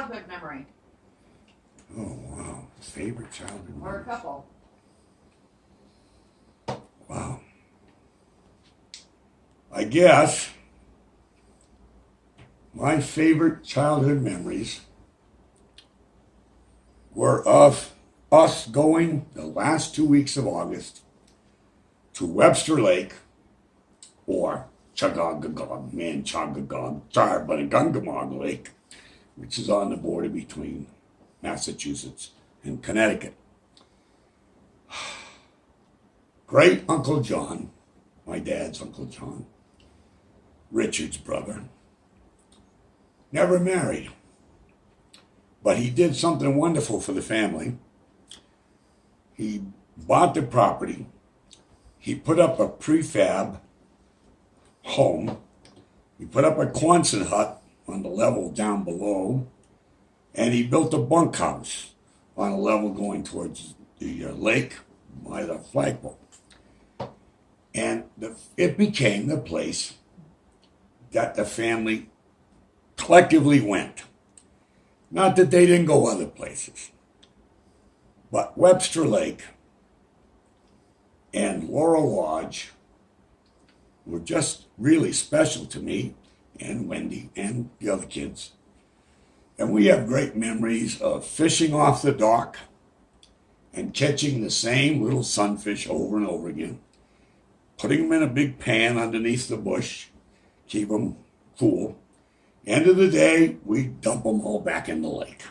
childhood memory? Oh, wow. Favorite childhood memory? Or a couple? Wow. I guess my favorite childhood memories were of us going the last 2 weeks of August to Webster Lake, or Chagagagog, Manchagagog, Charbanagungamog Lake, which is on the border between Massachusetts and Connecticut. Great Uncle John, my dad's Uncle John, Richard's brother, never married, but he did something wonderful for the family. He bought the property. He put up a prefab home. He put up a Quonset hut on the level down below, and he built a bunkhouse on a level going towards the lake by the flagpole. And it became the place that the family collectively went. Not that they didn't go other places, but Webster Lake and Laurel Lodge were just really special to me and Wendy and the other kids. And we have great memories of fishing off the dock and catching the same little sunfish over and over again, putting them in a big pan underneath the bush, keep them cool. End of the day, we dump them all back in the lake.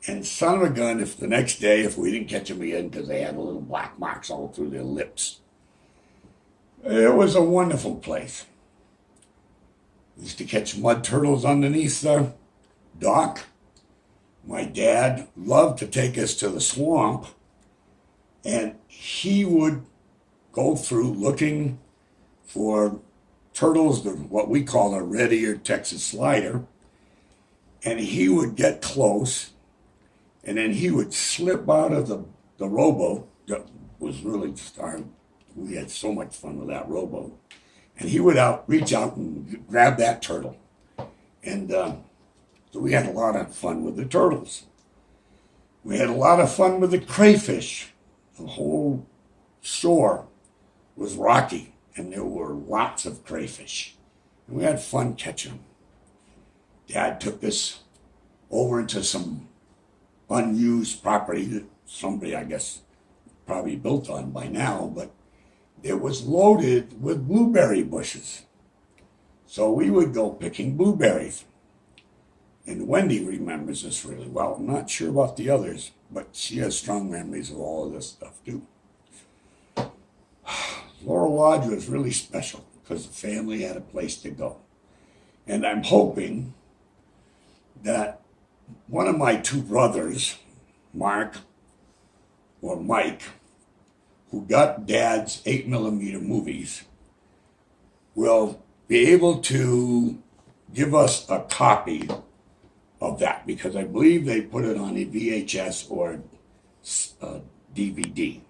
And son of a gun, if the next day, if we didn't catch them again because they had little black marks all through their lips. It was a wonderful place. We used to catch mud turtles underneath the dock. My dad loved to take us to the swamp, and he would go through looking for turtles, what we call a red-eared Texas slider, and he would get close, and then he would slip out of the rowboat. That was really we had so much fun with that rowboat, and he would reach out and grab that turtle, and so we had a lot of fun with the turtles. We had a lot of fun with the crayfish. The whole shore was rocky, and there were lots of crayfish. And we had fun catching them. Dad took us over into some unused property that somebody, I guess, probably built on by now, but it was loaded with blueberry bushes. So we would go picking blueberries. And Wendy remembers this really well. I'm not sure about the others, but she has strong memories of all of this stuff too. Laurel Lodge was really special because the family had a place to go. And I'm hoping that one of my two brothers, Mark or Mike, who got Dad's 8mm movies, will be able to give us a copy of that, because I believe they put it on a VHS or a DVD.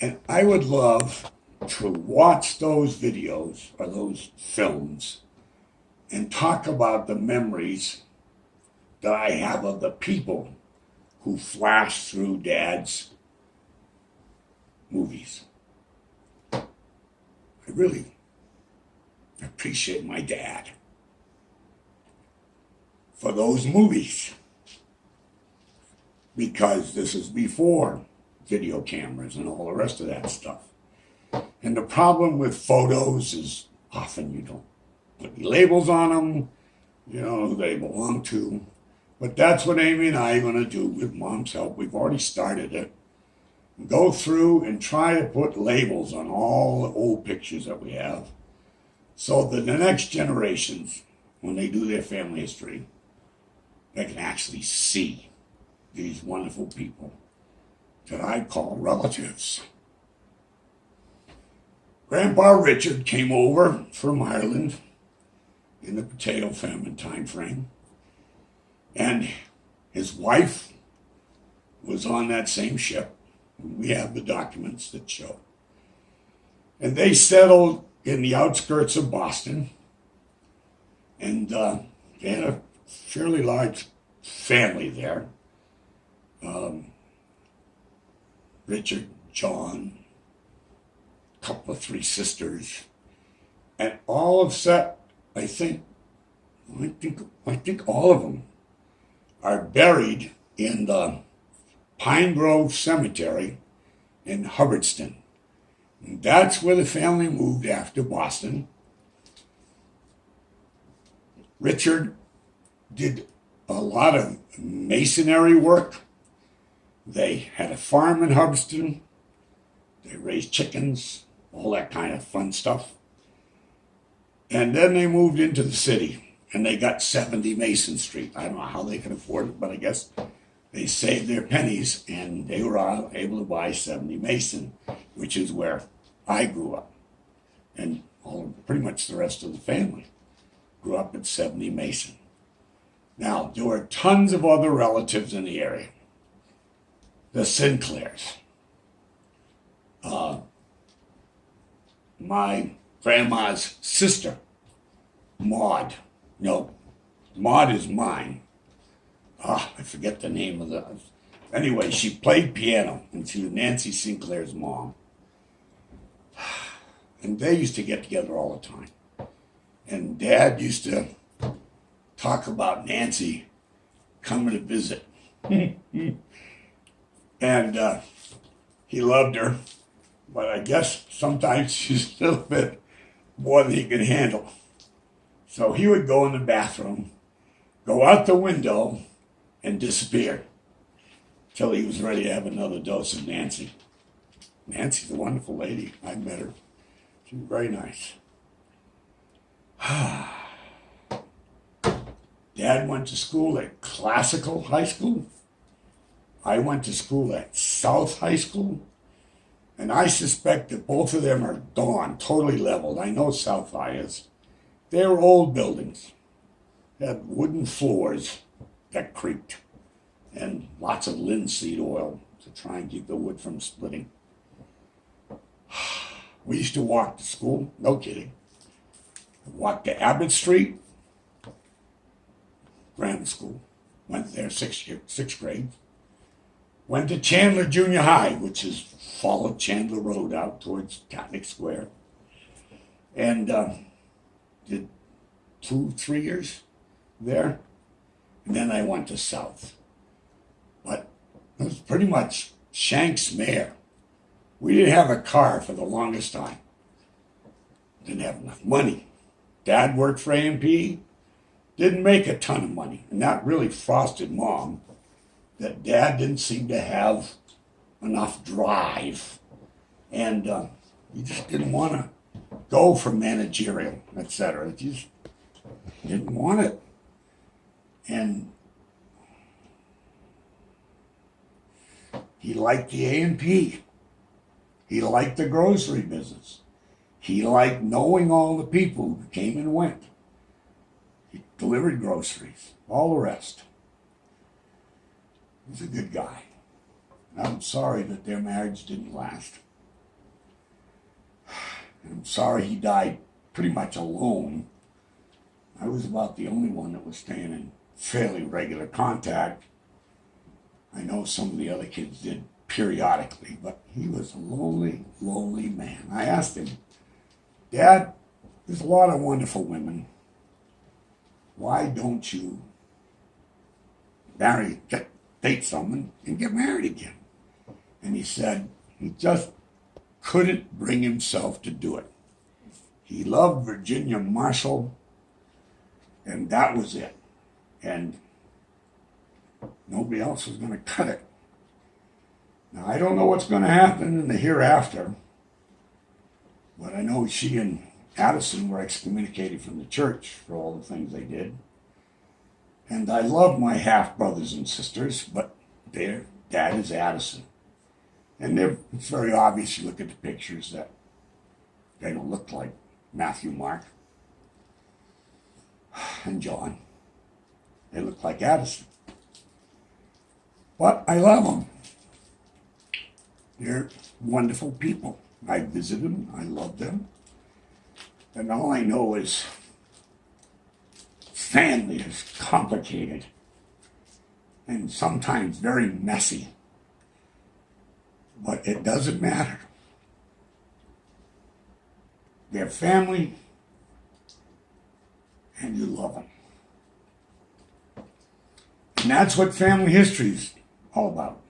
And I would love to watch those videos or those films and talk about the memories that I have of the people who flashed through Dad's movies. I really appreciate my dad for those movies, because this is before video cameras and all the rest of that stuff. And the problem with photos is often you don't put any labels on them, who they belong to. But that's what Amy and I are going to do with Mom's help. We've already started it. Go through and try to put labels on all the old pictures that we have, so that the next generations, when they do their family history, they can actually see these wonderful people that I call relatives. Grandpa Richard came over from Ireland in the potato famine time frame, and his wife was on that same ship. We have the documents that show. And they settled in the outskirts of Boston, and they had a fairly large family there. Richard, John, a couple of three sisters, and all of that, I think all of them are buried in the Pine Grove Cemetery in Hubbardston. And that's where the family moved after Boston. Richard did a lot of masonry work. They had a farm in Hubbardston. They raised chickens, all that kind of fun stuff. And then they moved into the city, and they got 70 Mason Street. I don't know how they could afford it, but I guess they saved their pennies, and they were able to buy 70 Mason, which is where I grew up. And pretty much the rest of the family grew up at 70 Mason. Now, there were tons of other relatives in the area. The Sinclairs. My grandma's sister, Maud. No, Maud is mine. I forget the name of the... Anyway, she played piano, and she was Nancy Sinclair's mom. And they used to get together all the time. And Dad used to talk about Nancy coming to visit. And he loved her, but I guess sometimes she's a little bit more than he could handle. So he would go in the bathroom, go out the window, and disappear till he was ready to have another dose of Nancy. Nancy's a wonderful lady. I met her. She's very nice. Dad went to school at Classical High School. I went to school at South High School. And I suspect that both of them are gone, totally leveled. I know South High is. They were old buildings. They had wooden floors that creaked. And lots of linseed oil to try and keep the wood from splitting. We used to walk to school, no kidding. Walked to Abbott Street, grammar school. Went there sixth grade. Went to Chandler Junior High, which is followed Chandler Road out towards Catholic Square. And did 2-3 years there. And then I went to South. But it was pretty much Shanks Mare. We didn't have a car for the longest time. Didn't have enough money. Dad worked for A&P. Didn't make a ton of money. And that really frosted Mom, that Dad didn't seem to have enough drive. And he just didn't want to go for managerial, etc. He just didn't want it. And he liked the A&P. He liked the grocery business. He liked knowing all the people who came and went. He delivered groceries, all the rest. He's a good guy. I'm sorry that their marriage didn't last. I'm sorry he died pretty much alone. I was about the only one that was staying in fairly regular contact. I know some of the other kids did periodically, but he was a lonely, lonely man. I asked him, Dad, there's a lot of wonderful women. Why don't you date someone and get married again? And he said he just couldn't bring himself to do it. He loved Virginia Marshall, and that was it. And nobody else was going to cut it. Now, I don't know what's going to happen in the hereafter, but I know she and Addison were excommunicated from the church for all the things they did. And I love my half-brothers and sisters, but their dad is Addison. And it's very obvious, you look at the pictures, that they don't look like Matthew, Mark, and John. They look like Addison. But I love them. They're wonderful people. I visit them. I love them. And all I know is family is complicated and sometimes very messy. But it doesn't matter. They're family and you love them. And that's what family history is all about.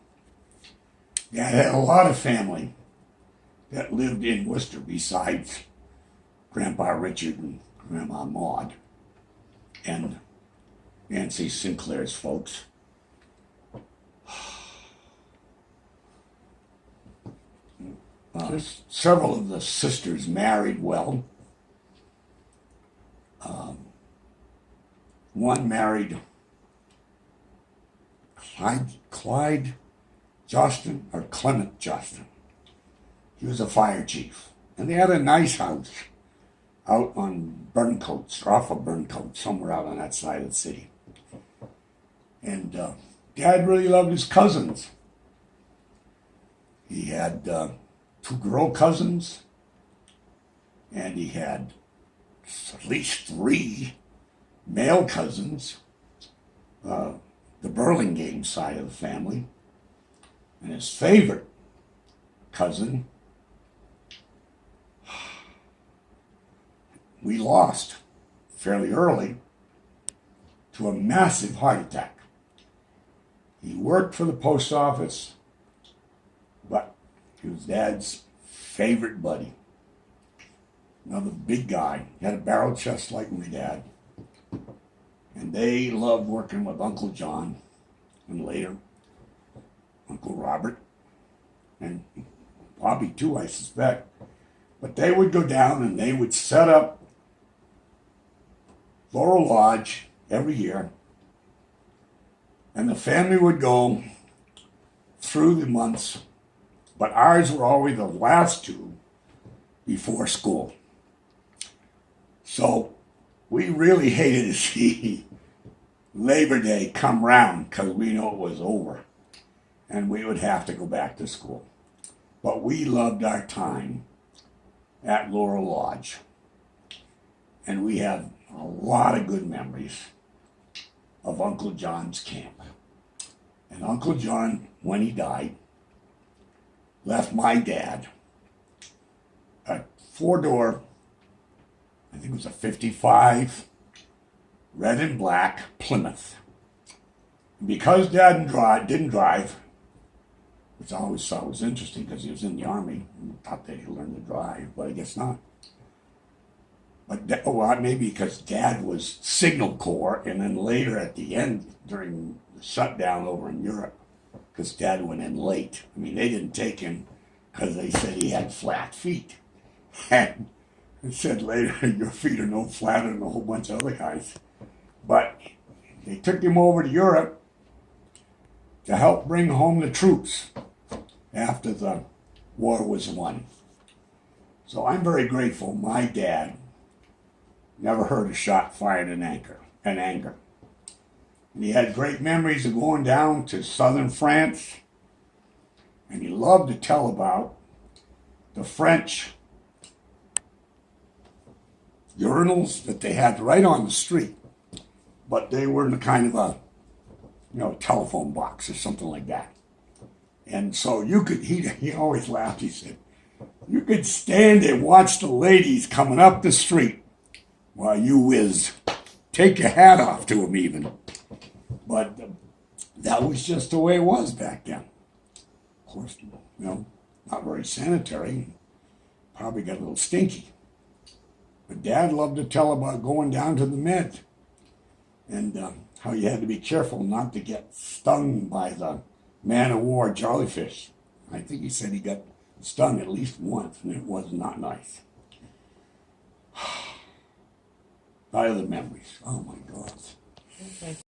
Dad had a lot of family that lived in Worcester besides Grandpa Richard and Grandma Maud and Nancy Sinclair's folks. Several of the sisters married well. One married Clyde Jostin, or Clement Jostin. He was a fire chief. And they had a nice house out on Burncoats, or off of Burncoats, somewhere out on that side of the city. And Dad really loved his cousins. He had 2 girl cousins, and he had at least 3 male cousins, the Burlingame side of the family. And his favorite cousin, we lost fairly early to a massive heart attack. He worked for the post office, but he was Dad's favorite buddy. Another big guy. He had a barrel chest like my dad. And they loved working with Uncle John, and later Uncle Robert, and Bobby too, I suspect. But they would go down and they would set up Laurel Lodge every year, and the family would go through the months, but ours were always the last 2 before school. So we really hated to see Labor Day come round because we knew it was over and we would have to go back to school. But we loved our time at Laurel Lodge. And we have a lot of good memories of Uncle John's camp. And Uncle John, when he died, left my dad a 4-door, I think it was a 55, red and black Plymouth. And because Dad didn't drive, which I always thought was interesting because he was in the Army and thought that he learned to drive, but I guess not. But maybe because Dad was Signal Corps, and then later at the end during the shutdown over in Europe, because Dad went in late. I mean, they didn't take him because they said he had flat feet. And they said later, your feet are no flatter than a whole bunch of other guys. But they took him over to Europe to help bring home the troops after the war was won. So I'm very grateful my dad never heard a shot fired in anger. And he had great memories of going down to southern France. And he loved to tell about the French urinals that they had right on the street. But they were in a kind of a telephone box or something like that. And so he always laughed, he said, you could stand and watch the ladies coming up the street while you take your hat off to them even. But that was just the way it was back then. Of course, not very sanitary. Probably got a little stinky. But Dad loved to tell about going down to the Med and how you had to be careful not to get stung by the man-of-war jellyfish. I think he said he got stung at least once, and it was not nice. Other memories. Oh my God. Okay.